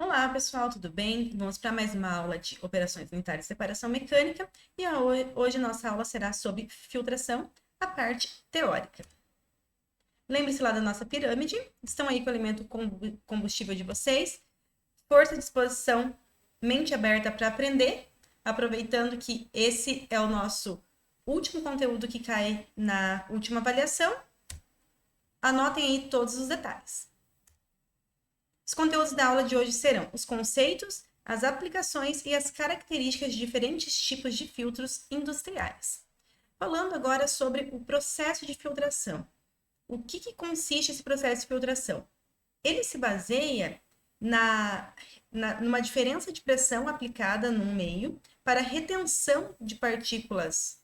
Olá, pessoal, tudo bem? Vamos para mais uma aula de operações unitárias de separação mecânica e hoje nossa aula será sobre filtração, a parte teórica. Lembre-se lá da nossa pirâmide, estão aí com o elemento combustível de vocês, força, disposição, mente aberta para aprender, aproveitando que esse é o nosso último conteúdo que cai na última avaliação, anotem aí todos os detalhes. Os conteúdos da aula de hoje serão os conceitos, as aplicações e as características de diferentes tipos de filtros industriais. Falando agora sobre o processo de filtração. O que consiste esse processo de filtração? Ele se baseia numa diferença de pressão aplicada num meio para retenção de partículas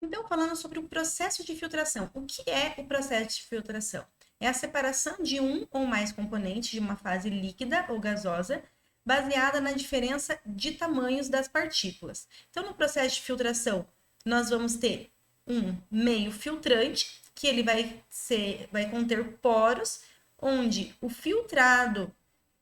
Então, falando sobre o processo de filtração. O que é o processo de filtração? É a separação de um ou mais componentes de uma fase líquida ou gasosa, baseada na diferença de tamanhos das partículas. Então, no processo de filtração, nós vamos ter um meio filtrante, que ele vai conter poros, onde o filtrado,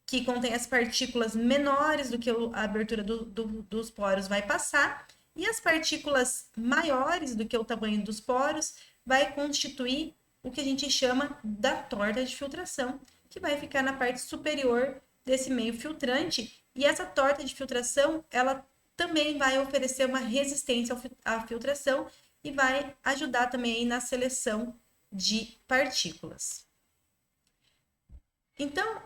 que contém as partículas menores do que a abertura dos poros, vai passar, e as partículas maiores do que o tamanho dos poros vai constituir o que a gente chama da torta de filtração, que vai ficar na parte superior desse meio filtrante, e essa torta de filtração, ela também vai oferecer uma resistência à filtração e vai ajudar também na seleção de partículas. Então,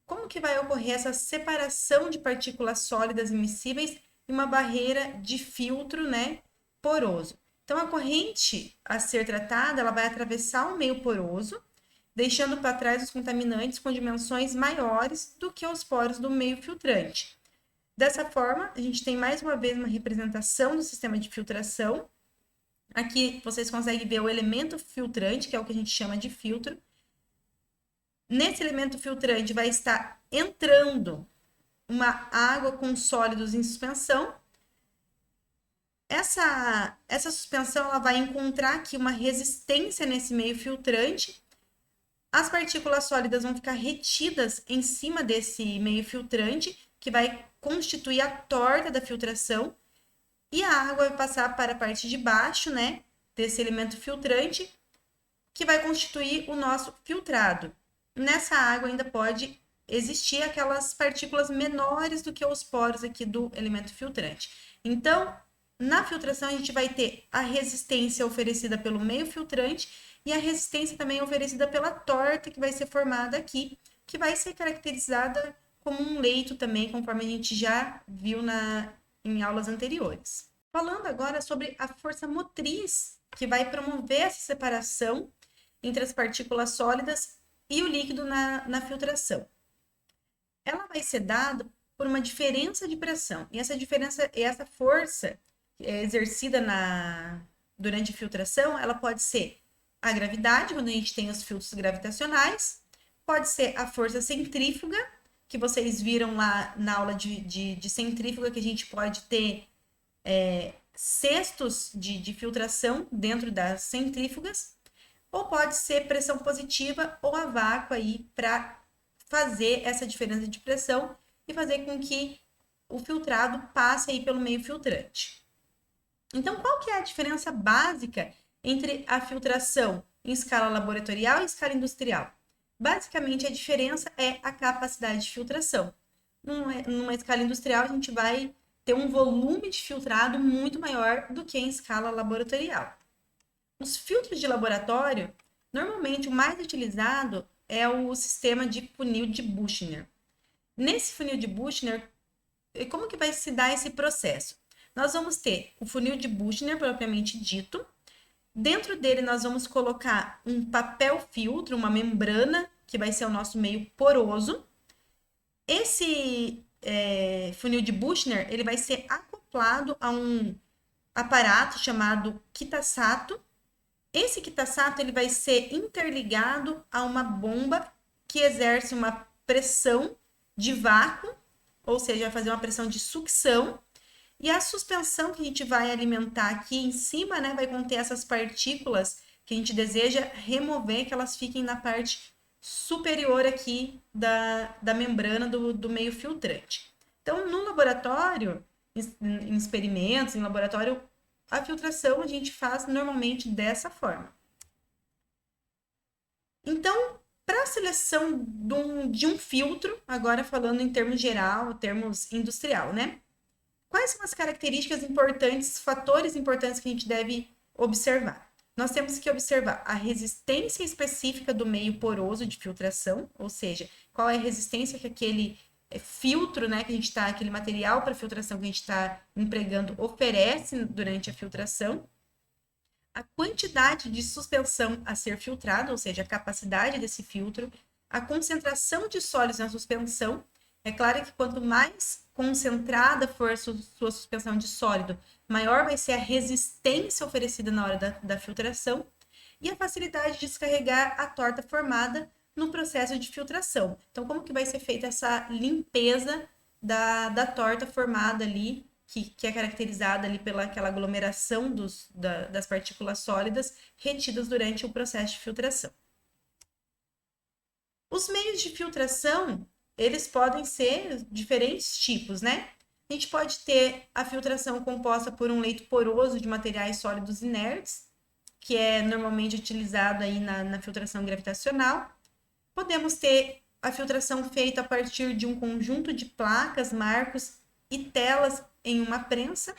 como que vai ocorrer essa separação de partículas sólidas immiscíveis em uma barreira de filtro, né, poroso? Então, a corrente a ser tratada, ela vai atravessar o meio poroso, deixando para trás os contaminantes com dimensões maiores do que os poros do meio filtrante. Dessa forma, a gente tem mais uma vez uma representação do sistema de filtração. Aqui vocês conseguem ver o elemento filtrante, que é o que a gente chama de filtro. Nesse elemento filtrante vai estar entrando uma água com sólidos em suspensão. Essa suspensão ela vai encontrar aqui uma resistência nesse meio filtrante. As partículas sólidas vão ficar retidas em cima desse meio filtrante, que vai constituir a torta da filtração. E a água vai passar para a parte de baixo, né, desse elemento filtrante, que vai constituir o nosso filtrado. Nessa água ainda pode existir aquelas partículas menores do que os poros aqui do elemento filtrante. Então, na filtração, a gente vai ter a resistência oferecida pelo meio filtrante e a resistência também oferecida pela torta que vai ser formada aqui, que vai ser caracterizada como um leito também, conforme a gente já viu em aulas anteriores. Falando agora sobre a força motriz que vai promover essa separação entre as partículas sólidas e o líquido na filtração. Ela vai ser dada por uma diferença de pressão. E essa força exercida durante a filtração, ela pode ser a gravidade, quando a gente tem os filtros gravitacionais, pode ser a força centrífuga, que vocês viram lá na aula de centrífuga, que a gente pode ter cestos de filtração dentro das centrífugas, ou pode ser pressão positiva ou a vácuo aí para fazer essa diferença de pressão e fazer com que o filtrado passe aí pelo meio filtrante. Então, qual que é a diferença básica entre a filtração em escala laboratorial e escala industrial? Basicamente, a diferença é a capacidade de filtração. Numa escala industrial, a gente vai ter um volume de filtrado muito maior do que em escala laboratorial. Os filtros de laboratório, normalmente o mais utilizado é o sistema de funil de Büchner. Nesse funil de Büchner, como que vai se dar esse processo? Nós vamos ter o funil de Büchner propriamente dito. Dentro dele nós vamos colocar um papel filtro, uma membrana, que vai ser o nosso meio poroso. Esse funil de Büchner, ele vai ser acoplado a um aparato chamado Kitasato. Esse Kitasato ele vai ser interligado a uma bomba que exerce uma pressão de vácuo, ou seja, vai fazer uma pressão de sucção. E a suspensão que a gente vai alimentar aqui em cima, né, vai conter essas partículas que a gente deseja remover, que elas fiquem na parte superior aqui da membrana do meio filtrante. Então, no laboratório, em experimentos, em laboratório, a filtração a gente faz normalmente dessa forma. Então, para a seleção de um filtro, agora falando em termos geral, termos industrial, né? Quais são as características importantes, fatores importantes que a gente deve observar? Nós temos que observar a resistência específica do meio poroso de filtração, ou seja, qual é a resistência que aquele filtro, né, que a gente está, aquele material para filtração que a gente está empregando oferece durante a filtração. A quantidade de suspensão a ser filtrada, ou seja, a capacidade desse filtro, a concentração de sólidos na suspensão. É claro que quanto mais concentrada for a sua suspensão de sólido, maior vai ser a resistência oferecida na hora da filtração e a facilidade de descarregar a torta formada no processo de filtração. Então, como que vai ser feita essa limpeza da torta formada ali, que é caracterizada ali pela aquela aglomeração das partículas sólidas retidas durante o processo de filtração. Os meios de filtração, eles podem ser diferentes tipos, né? A gente pode ter a filtração composta por um leito poroso de materiais sólidos inertes, que é normalmente utilizado aí na filtração gravitacional. Podemos ter a filtração feita a partir de um conjunto de placas, marcos e telas em uma prensa,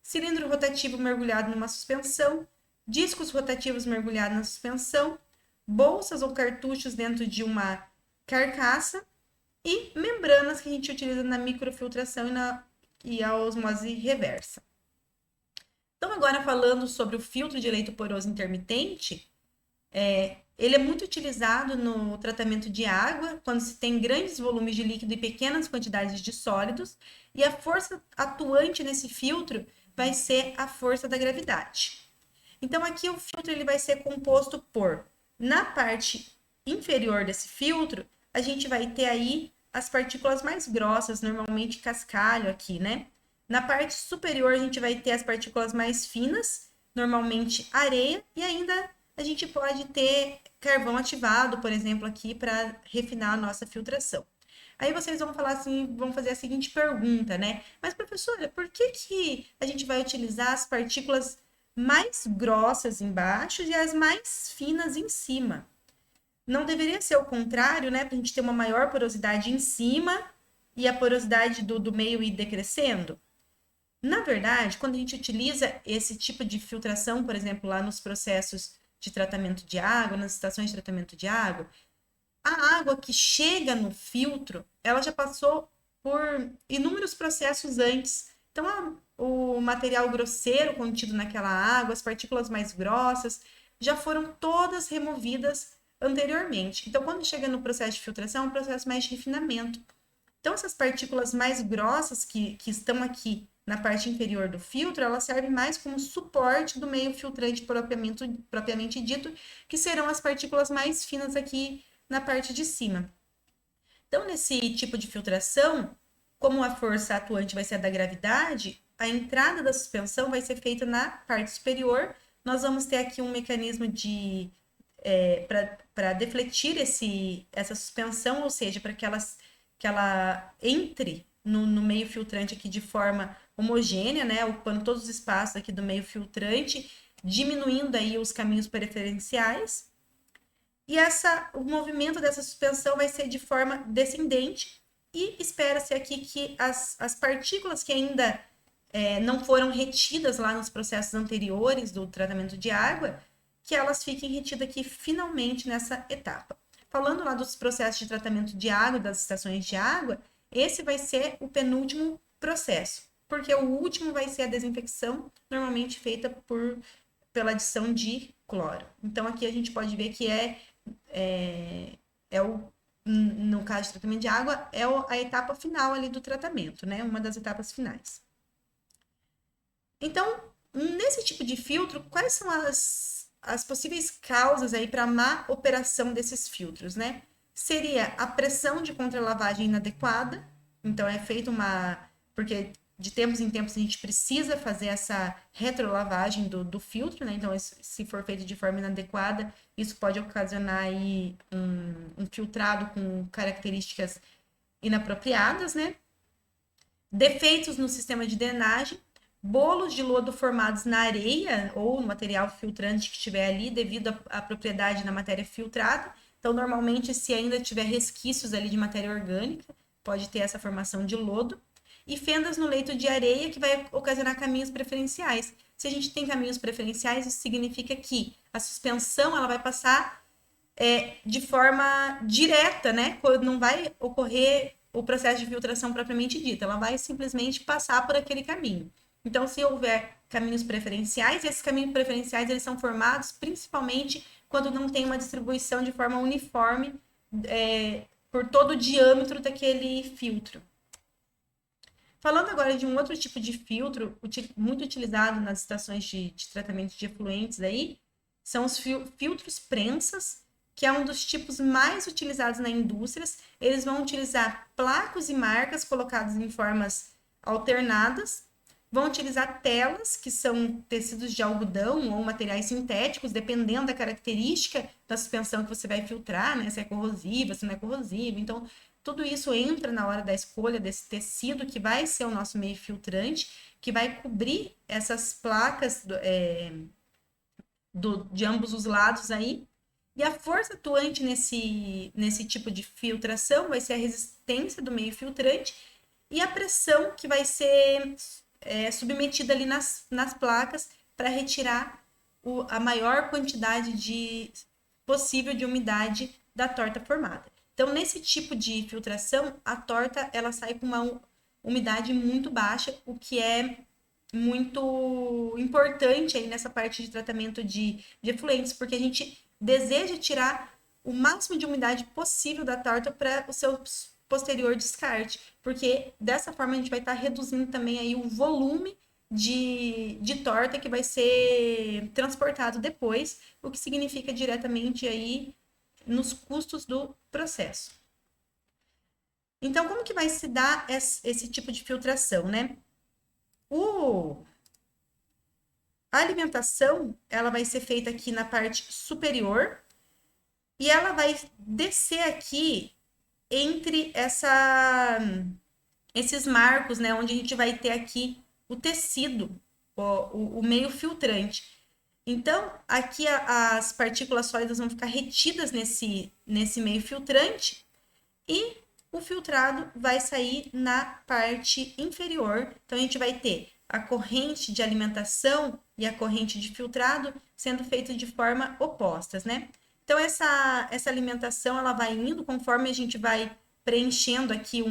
cilindro rotativo mergulhado numa suspensão, discos rotativos mergulhados na suspensão, bolsas ou cartuchos dentro de uma carcaça e membranas que a gente utiliza na microfiltração e a osmose reversa. Então, agora falando sobre o filtro de leito poroso intermitente, ele é muito utilizado no tratamento de água, quando se tem grandes volumes de líquido e pequenas quantidades de sólidos, e a força atuante nesse filtro vai ser a força da gravidade. Então, aqui o filtro ele vai ser composto por, na parte inferior desse filtro, a gente vai ter aí as partículas mais grossas, normalmente cascalho aqui, né? Na parte superior, a gente vai ter as partículas mais finas, normalmente areia, e ainda a gente pode ter carvão ativado, por exemplo, aqui para refinar a nossa filtração. Aí vocês vão falar assim, vão fazer a seguinte pergunta, né? Mas, professora, por que a gente vai utilizar as partículas mais grossas embaixo e as mais finas em cima? Não deveria ser o contrário, né? Para a gente ter uma maior porosidade em cima e a porosidade do meio ir decrescendo? Na verdade, quando a gente utiliza esse tipo de filtração, por exemplo, lá nos processos de tratamento de água, nas estações de tratamento de água, a água que chega no filtro, ela já passou por inúmeros processos antes. Então, o material grosseiro contido naquela água, as partículas mais grossas, já foram todas removidas anteriormente. Então, quando chega no processo de filtração, é um processo mais de refinamento. Então, essas partículas mais grossas que estão aqui na parte inferior do filtro, elas servem mais como suporte do meio filtrante propriamente dito, que serão as partículas mais finas aqui na parte de cima. Então, nesse tipo de filtração, como a força atuante vai ser a da gravidade, a entrada da suspensão vai ser feita na parte superior. Nós vamos ter aqui um mecanismo para defletir essa suspensão, ou seja, para que ela entre no meio filtrante aqui de forma homogênea, né, ocupando todos os espaços aqui do meio filtrante, diminuindo aí os caminhos preferenciais. E o movimento dessa suspensão vai ser de forma descendente e espera-se aqui que as partículas que ainda não foram retidas lá nos processos anteriores do tratamento de água, que elas fiquem retidas aqui finalmente nessa etapa. Falando lá dos processos de tratamento de água, das estações de água, esse vai ser o penúltimo processo, porque o último vai ser a desinfecção, normalmente feita pela adição de cloro. Então, aqui a gente pode ver que no caso de tratamento de água, é a etapa final ali do tratamento, né? Uma das etapas finais. Então, nesse tipo de filtro, quais são as possíveis causas aí para má operação desses filtros, né? Seria a pressão de contralavagem inadequada, então é feita porque de tempos em tempos a gente precisa fazer essa retrolavagem do filtro, né? Então, se for feito de forma inadequada, isso pode ocasionar aí um filtrado com características inapropriadas, né? Defeitos no sistema de drenagem, bolos de lodo formados na areia ou no material filtrante que estiver ali, devido à propriedade da matéria filtrada. Então, normalmente, se ainda tiver resquícios ali de matéria orgânica, pode ter essa formação de lodo. E fendas no leito de areia, que vai ocasionar caminhos preferenciais. Se a gente tem caminhos preferenciais, isso significa que a suspensão ela vai passar de forma direta, né? Não vai ocorrer o processo de filtração propriamente dito, ela vai simplesmente passar por aquele caminho. Então, se houver caminhos preferenciais, esses caminhos preferenciais eles são formados principalmente quando não tem uma distribuição de forma uniforme por todo o diâmetro daquele filtro. Falando agora de um outro tipo de filtro muito utilizado nas estações de tratamento de efluentes aí, são os filtros prensas, que é um dos tipos mais utilizados na indústria. Eles vão utilizar placos e marcas colocados em formas alternadas, vão utilizar telas, que são tecidos de algodão ou materiais sintéticos, dependendo da característica da suspensão que você vai filtrar, né? Se é corrosiva, se não é corrosiva. Então, tudo isso entra na hora da escolha desse tecido que vai ser o nosso meio filtrante, que vai cobrir essas placas de ambos os lados aí. E a força atuante nesse tipo de filtração vai ser a resistência do meio filtrante e a pressão que vai ser submetida ali nas placas para retirar a maior quantidade possível de umidade da torta formada. Então, nesse tipo de filtração, a torta ela sai com uma umidade muito baixa, o que é muito importante aí nessa parte de tratamento de efluentes, porque a gente deseja tirar o máximo de umidade possível da torta para o seu posterior descarte, porque dessa forma a gente vai estar reduzindo também aí o volume de torta que vai ser transportado depois, o que significa diretamente aí nos custos do processo. Então, como que vai se dar esse tipo de filtração, né? A alimentação, ela vai ser feita aqui na parte superior e ela vai descer aqui entre esses marcos, né? Onde a gente vai ter aqui o tecido, o meio filtrante. Então, aqui as partículas sólidas vão ficar retidas nesse meio filtrante e o filtrado vai sair na parte inferior. Então, a gente vai ter a corrente de alimentação e a corrente de filtrado sendo feitas de forma opostas, né? Então, essa alimentação, ela vai indo conforme a gente vai preenchendo aqui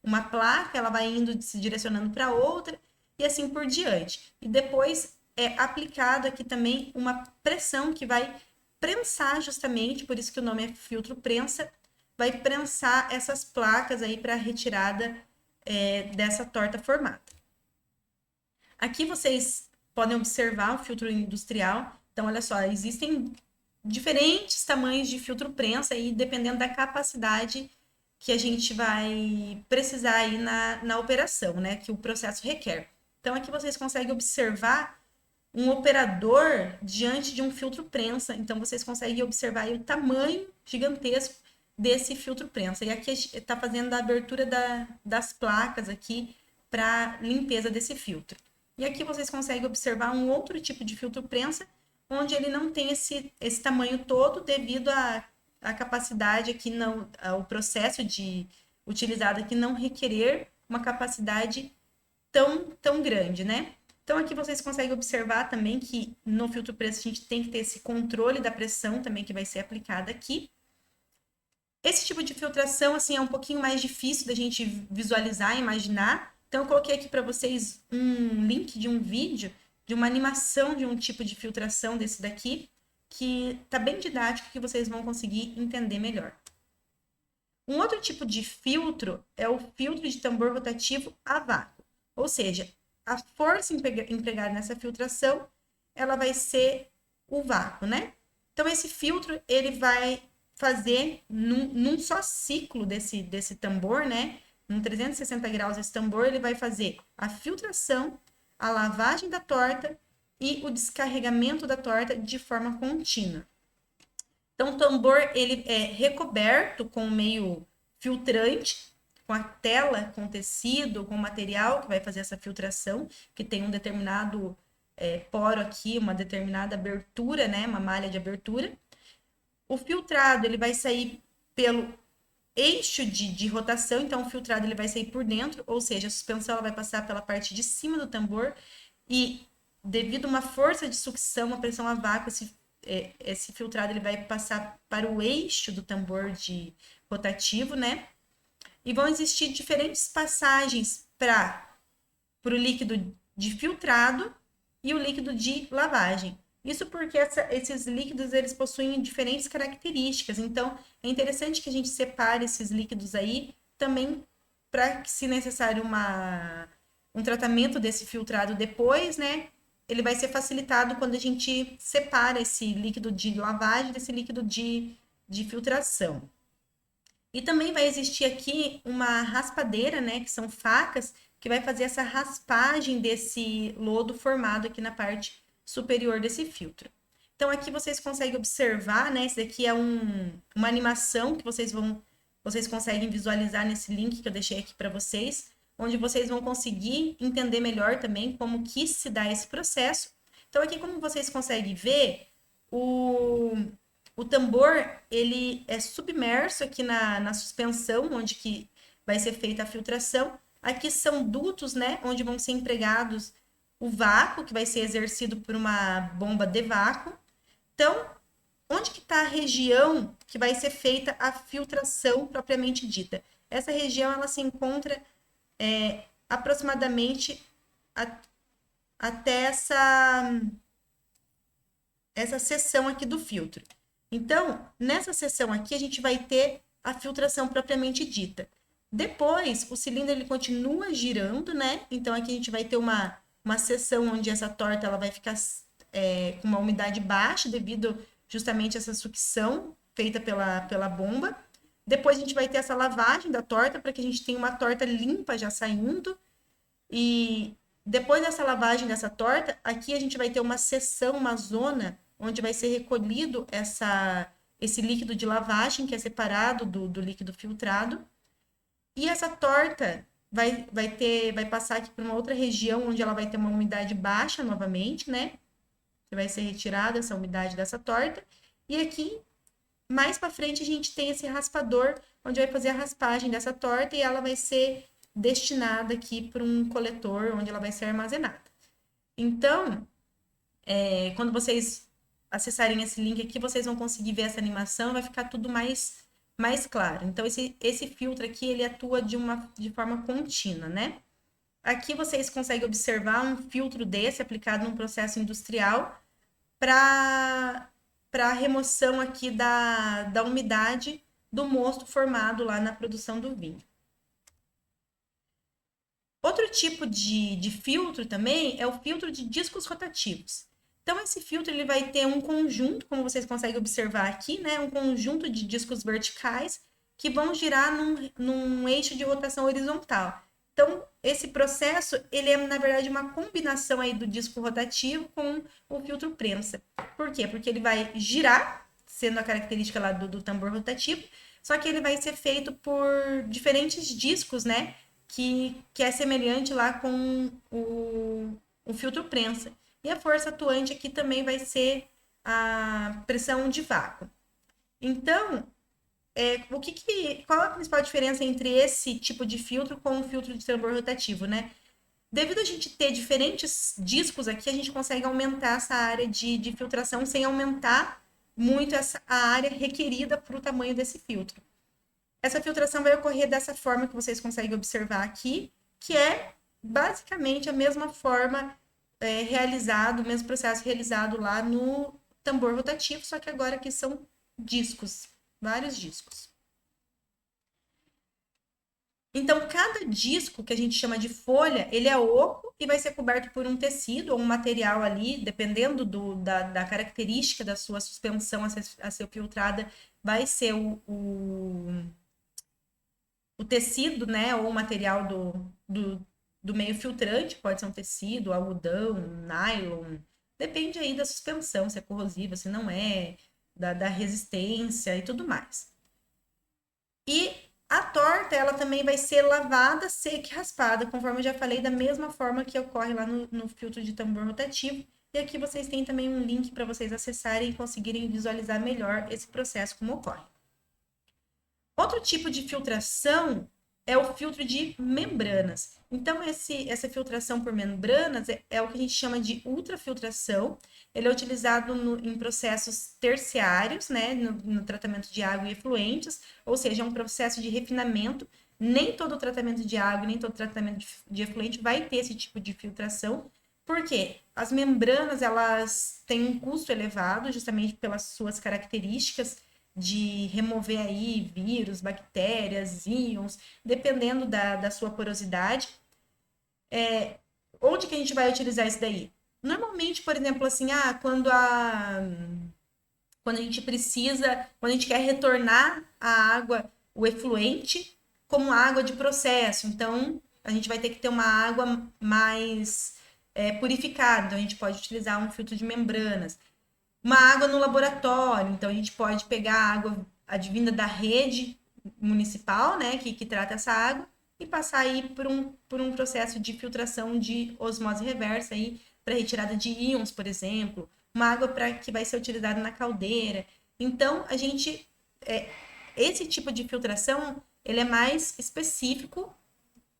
uma placa, ela vai indo se direcionando para outra e assim por diante. E depois é aplicado aqui também uma pressão que vai prensar justamente, por isso que o nome é filtro prensa, vai prensar essas placas aí para retirada dessa torta formada. Aqui vocês podem observar o filtro industrial. Então, olha só, existem diferentes tamanhos de filtro prensa aí, dependendo da capacidade que a gente vai precisar aí na operação, né? Que o processo requer. Então, aqui vocês conseguem observar um operador diante de um filtro prensa. Então, vocês conseguem observar aí o tamanho gigantesco desse filtro prensa. E aqui está fazendo a abertura das placas aqui para limpeza desse filtro. E aqui vocês conseguem observar um outro tipo de filtro prensa, onde ele não tem esse tamanho todo devido à capacidade aqui, o processo utilizado aqui não requerer uma capacidade tão grande, né? Então, aqui vocês conseguem observar também que no filtro prensa a gente tem que ter esse controle da pressão também que vai ser aplicada aqui. Esse tipo de filtração, assim, é um pouquinho mais difícil da gente visualizar, imaginar. Então, eu coloquei aqui para vocês um link de um vídeo, de uma animação de um tipo de filtração desse daqui, que tá bem didático, que vocês vão conseguir entender melhor. Um outro tipo de filtro é o filtro de tambor rotativo a vácuo. Ou seja, a força empregada nessa filtração ela vai ser o vácuo, né? Então, esse filtro, ele vai fazer num só ciclo desse tambor, né? Num 360 graus esse tambor, ele vai fazer a filtração, a lavagem da torta e o descarregamento da torta de forma contínua. Então, o tambor, ele é recoberto com meio filtrante, com a tela, com tecido, com material que vai fazer essa filtração, que tem um determinado poro aqui, uma determinada abertura, né? Uma malha de abertura. O filtrado, ele vai sair pelo eixo de rotação, então o filtrado ele vai sair por dentro, ou seja, a suspensão ela vai passar pela parte de cima do tambor e devido a uma força de sucção, uma pressão a vácuo, esse filtrado ele vai passar para o eixo do tambor de rotativo, né? E vão existir diferentes passagens para o líquido de filtrado e o líquido de lavagem. Isso porque esses líquidos eles possuem diferentes características. Então, é interessante que a gente separe esses líquidos aí também para que, se necessário, um tratamento desse filtrado depois, né? Ele vai ser facilitado quando a gente separa esse líquido de lavagem desse líquido de filtração. E também vai existir aqui uma raspadeira, né? Que são facas, que vai fazer essa raspagem desse lodo formado aqui na parte superior desse filtro. Então, aqui vocês conseguem observar, né? Esse daqui é uma animação que vocês conseguem visualizar nesse link que eu deixei aqui para vocês, onde vocês vão conseguir entender melhor também como que se dá esse processo. Então, aqui como vocês conseguem ver, o tambor, ele é submerso aqui na suspensão, onde que vai ser feita a filtração. Aqui são dutos, né, onde vão ser empregados o vácuo, que vai ser exercido por uma bomba de vácuo. Então, onde que está a região que vai ser feita a filtração propriamente dita? Essa região, ela se encontra aproximadamente até essa seção aqui do filtro. Então, nessa seção aqui, a gente vai ter a filtração propriamente dita. Depois, o cilindro ele continua girando, né? Então, aqui a gente vai ter uma seção onde essa torta ela vai ficar com uma umidade baixa devido justamente a essa sucção feita pela bomba. Depois, a gente vai ter essa lavagem da torta para que a gente tenha uma torta limpa já saindo. E depois dessa lavagem dessa torta, aqui a gente vai ter uma seção, uma zona onde vai ser recolhido esse líquido de lavagem, que é separado do líquido filtrado. E essa torta vai passar aqui para uma outra região, onde ela vai ter uma umidade baixa novamente, né? Vai ser retirada essa umidade dessa torta. E aqui, mais para frente, a gente tem esse raspador, onde vai fazer a raspagem dessa torta e ela vai ser destinada aqui para um coletor, onde ela vai ser armazenada. Então, quando vocês acessarem esse link aqui, vocês vão conseguir ver essa animação, vai ficar tudo mais claro. Então, esse filtro aqui, ele atua de forma contínua, né? Aqui vocês conseguem observar um filtro desse aplicado num processo industrial para a remoção aqui da umidade do mosto formado lá na produção do vinho. Outro tipo de filtro também é o filtro de discos rotativos. Então, esse filtro ele vai ter um conjunto, como vocês conseguem observar aqui, né? Um conjunto de discos verticais que vão girar num eixo de rotação horizontal. Então, esse processo, ele é, na verdade, uma combinação aí do disco rotativo com o filtro prensa. Por quê? Porque ele vai girar, sendo a característica lá do tambor rotativo, só que ele vai ser feito por diferentes discos, né? Que é semelhante lá com o filtro prensa. E a força atuante aqui também vai ser a pressão de vácuo. Então, qual a principal diferença entre esse tipo de filtro com o filtro de tambor rotativo, né? Devido a gente ter diferentes discos aqui, a gente consegue aumentar essa área de filtração sem aumentar muito a área requerida para o tamanho desse filtro. Essa filtração vai ocorrer dessa forma que vocês conseguem observar aqui, que é basicamente a mesma forma o mesmo processo realizado lá no tambor rotativo, só que agora aqui são discos, vários discos. Então, cada disco que a gente chama de folha, ele é oco e vai ser coberto por um tecido ou um material ali, dependendo da característica da sua suspensão a ser filtrada, vai ser o tecido, né, ou o material do meio filtrante, pode ser um tecido, algodão, nylon, depende aí da suspensão, se é corrosiva, se não é, da resistência e tudo mais. E a torta, ela também vai ser lavada, seca e raspada, conforme eu já falei, da mesma forma que ocorre lá no filtro de tambor rotativo. E aqui vocês têm também um link para vocês acessarem e conseguirem visualizar melhor esse processo como ocorre. Outro tipo de filtração é o filtro de membranas. Então, essa filtração por membranas é o que a gente chama de ultrafiltração. Ele é utilizado em processos terciários, né, no tratamento de água e efluentes, ou seja, é um processo de refinamento. Nem todo tratamento de água, nem todo tratamento de efluente vai ter esse tipo de filtração, porque as membranas, elas têm um custo elevado, justamente pelas suas características de remover aí vírus, bactérias, íons, dependendo da sua porosidade. Onde que a gente vai utilizar isso daí? Normalmente, por exemplo, assim, quando a gente precisa, quando a gente quer retornar a água, o efluente, como água de processo. Então, a gente vai ter que ter uma água mais purificada. Então, a gente pode utilizar um filtro de membranas. Uma água no laboratório, então a gente pode pegar a água advinda da rede municipal, né, que trata essa água, e passar aí por um processo de filtração de osmose reversa aí, para retirada de íons, por exemplo, uma água que vai ser utilizada na caldeira. Então, esse tipo de filtração, ele é mais específico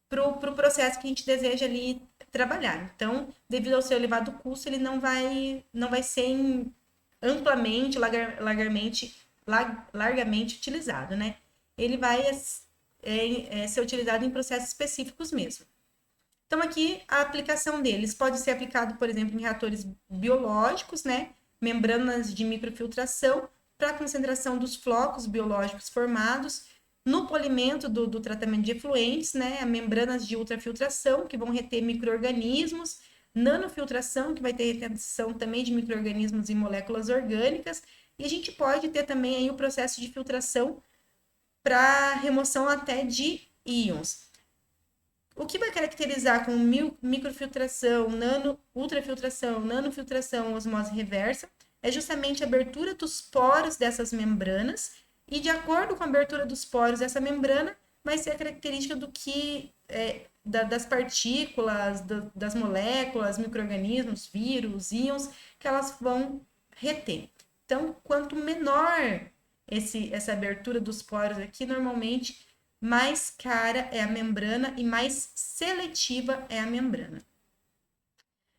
para o processo que a gente deseja ali trabalhar. Então, devido ao seu elevado custo, ele não vai ser amplamente, largamente utilizado, né? Ele vai ser utilizado em processos específicos mesmo. Então, aqui, a aplicação deles pode ser aplicado, por exemplo, em reatores biológicos, né? Membranas de microfiltração para a concentração dos flocos biológicos formados, no polimento do tratamento de efluentes, né? Membranas de ultrafiltração, que vão reter micro-organismos, nanofiltração, que vai ter retenção também de micro-organismos e moléculas orgânicas, e a gente pode ter também aí o processo de filtração para remoção até de íons. O que vai caracterizar como microfiltração, ultrafiltração, nanofiltração, osmose reversa, é justamente a abertura dos poros dessas membranas, e de acordo com a abertura dos poros dessa membrana, vai ser a característica das partículas, das moléculas, micro-organismos, vírus, íons, que elas vão reter. Então, quanto menor essa abertura dos poros aqui, normalmente mais cara é a membrana e mais seletiva é a membrana.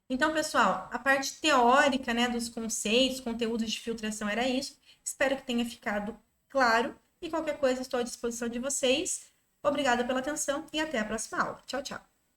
Então, pessoal, a parte teórica, né, dos conceitos, conteúdos de filtração era isso. Espero que tenha ficado claro e qualquer coisa estou à disposição de vocês. Obrigada pela atenção e até a próxima aula. Tchau, tchau.